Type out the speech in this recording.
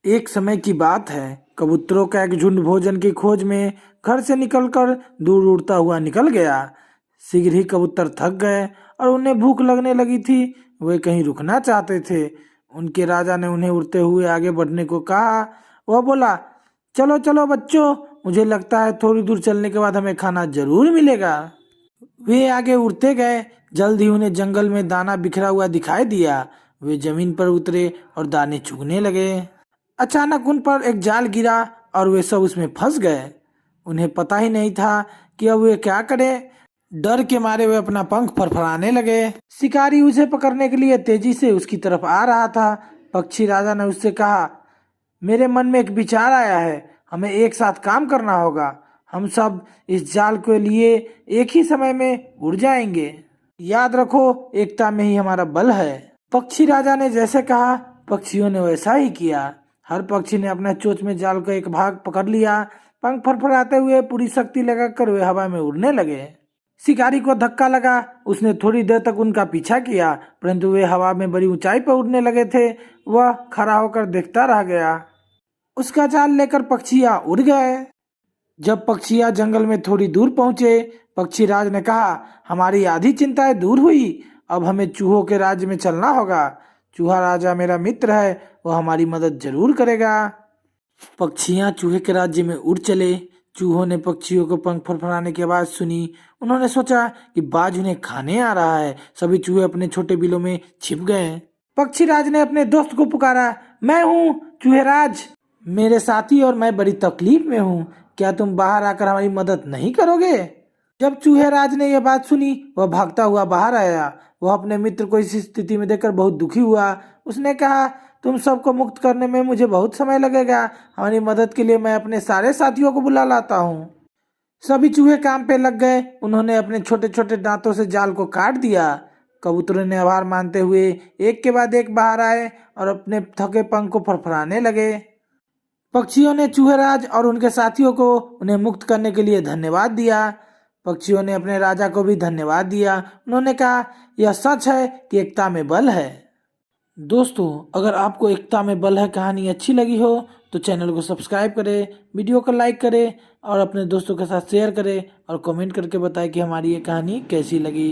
एक समय की बात है। कबूतरों का एक झुंड भोजन की खोज में घर से निकलकर दूर उड़ता हुआ निकल गया। शीघ्र ही कबूतर थक गए और उन्हें भूख लगने लगी थी। वे कहीं रुकना चाहते थे। उनके राजा ने उन्हें उड़ते हुए आगे बढ़ने को कहा। वह बोला, चलो चलो बच्चों, मुझे लगता है थोड़ी दूर चलने के बाद हमें खाना जरूर मिलेगा। वे आगे उड़ते गए। जल्द ही उन्हें जंगल में दाना बिखरा हुआ दिखाई दिया। वे जमीन पर उतरे और दाने चुगने लगे। अचानक उन पर एक जाल गिरा और वे सब उसमें फंस गए। उन्हें पता ही नहीं था कि अब वे क्या करें। डर के मारे वे अपना पंख फड़फड़ाने लगे। शिकारी उसे पकड़ने के लिए तेजी से उसकी तरफ आ रहा था। पक्षी राजा ने उससे कहा, मेरे मन में एक विचार आया है। हमें एक साथ काम करना होगा। हम सब इस जाल के लिए एक ही समय में उड़ जाएंगे। याद रखो, एकता में ही हमारा बल है। पक्षी राजा ने जैसे कहा, पक्षियों ने वैसा ही किया। हर पक्षी ने अपना चोंच में जाल का एक भाग पकड़ लिया। पंख फड़फड़ाते हुए पूरी शक्ति लगाकर वे हवा में उड़ने लगे। शिकारी को धक्का लगा। उसने थोड़ी देर तक उनका पीछा किया, परंतु वे हवा में बड़ी ऊंचाई पर उड़ने लगे थे। वह खड़ा होकर देखता रह गया। उसका जाल लेकर पक्षियां उड़ गए। जब पक्षियां जंगल में थोड़ी दूर पहुंचे, पक्षी राज ने कहा, हमारी आधी चिंताएं दूर हुई। अब हमें चूहों के राज्य में चलना होगा। चूहा राजा मेरा मित्र है, वह हमारी मदद जरूर करेगा। पक्षियां चूहे के राज्य में उड़ चले। चूहों ने पक्षियों को पंख फड़फड़ाने की आवाज सुनी। उन्होंने सोचा कि बाज उन्हें खाने आ रहा है। सभी चूहे अपने छोटे बिलों में छिप गए। पक्षी राज ने अपने दोस्त को पुकारा, मैं हूँ चूहेराज, मेरे साथी और मैं बड़ी तकलीफ में हूँ। क्या तुम बाहर आकर हमारी मदद नहीं करोगे? जब चूहेराज ने यह बात सुनी, वह भागता हुआ बाहर आया। वह अपने मित्र को इस स्थिति में देखकर बहुत दुखी हुआ। उसने कहा, तुम सबको मुक्त करने में मुझे बहुत समय लगेगा। हमारी मदद के लिए मैं अपने सारे साथियों को बुला लाता हूँ। सभी चूहे काम पे लग गए। उन्होंने अपने छोटे छोटे दांतों से जाल को काट दिया। कबूतरों ने आभार मानते हुए एक के बाद एक बाहर आए और अपने थके पंख को फड़फड़ाने लगे। पक्षियों ने चूहेराज और उनके साथियों को उन्हें मुक्त करने के लिए धन्यवाद दिया। पक्षियों ने अपने राजा को भी धन्यवाद दिया। उन्होंने कहा, यह सच है कि एकता में बल है। दोस्तों, अगर आपको एकता में बल है कहानी अच्छी लगी हो तो चैनल को सब्सक्राइब करें, वीडियो को लाइक करें और अपने दोस्तों के साथ शेयर करें और कमेंट करके बताएं कि हमारी ये कहानी कैसी लगी।